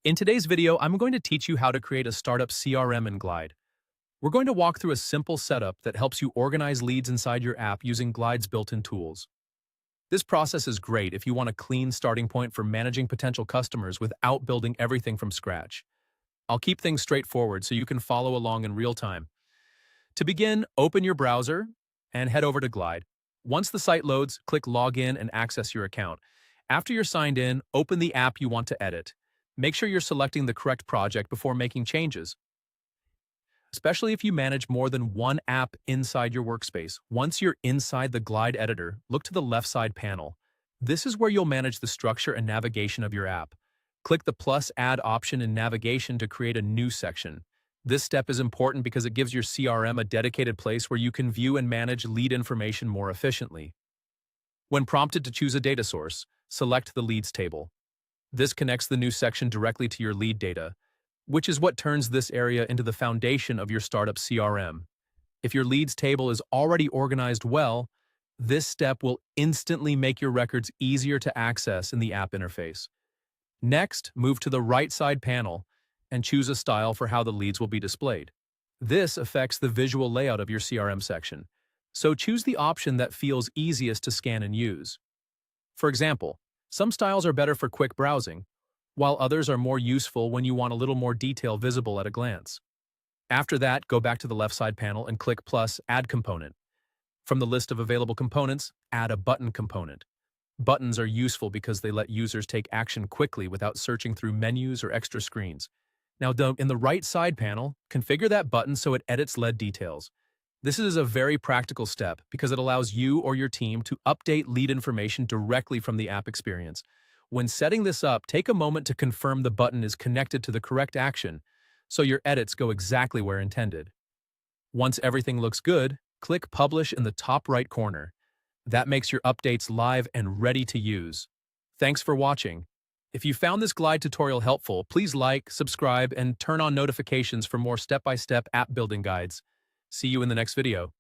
In today's video, I'm going to teach you how to create a startup CRM in Glide. We're going to walk through a simple setup that helps you organize leads inside your app using Glide's built-in tools. This process is great if you want a clean starting point for managing potential customers without building everything from scratch. I'll keep things straightforward so you can follow along in real time. To begin, open your browser and head over to Glide. Once the site loads, click Login and access your account. After you're signed in, open the app you want to edit. Make sure you're selecting the correct project before making changes, especially if you manage more than one app inside your workspace. Once you're inside the Glide editor, look to the left side panel. This is where you'll manage the structure and navigation of your app. Click the plus add option in navigation to create a new section. This step is important because it gives your CRM a dedicated place where you can view and manage lead information more efficiently. When prompted to choose a data source, select the leads table. This connects the new section directly to your lead data, which is what turns this area into the foundation of your startup CRM. If your leads table is already organized well, this step will instantly make your records easier to access in the app interface. Next, move to the right side panel and choose a style for how the leads will be displayed. This affects the visual layout of your CRM section, so choose the option that feels easiest to scan and use. For example, some styles are better for quick browsing, while others are more useful when you want a little more detail visible at a glance. After that, go back to the left side panel and click plus Add Component. From the list of available components, add a button component. Buttons are useful because they let users take action quickly without searching through menus or extra screens. Now, in the right side panel, configure that button so it edits lead details. This is a very practical step because it allows you or your team to update lead information directly from the app experience. When setting this up, take a moment to confirm the button is connected to the correct action so your edits go exactly where intended. Once everything looks good, click Publish in the top right corner. That makes your updates live and ready to use. Thanks for watching. If you found this Glide tutorial helpful, please like, subscribe, and turn on notifications for more step-by-step app building guides. See you in the next video.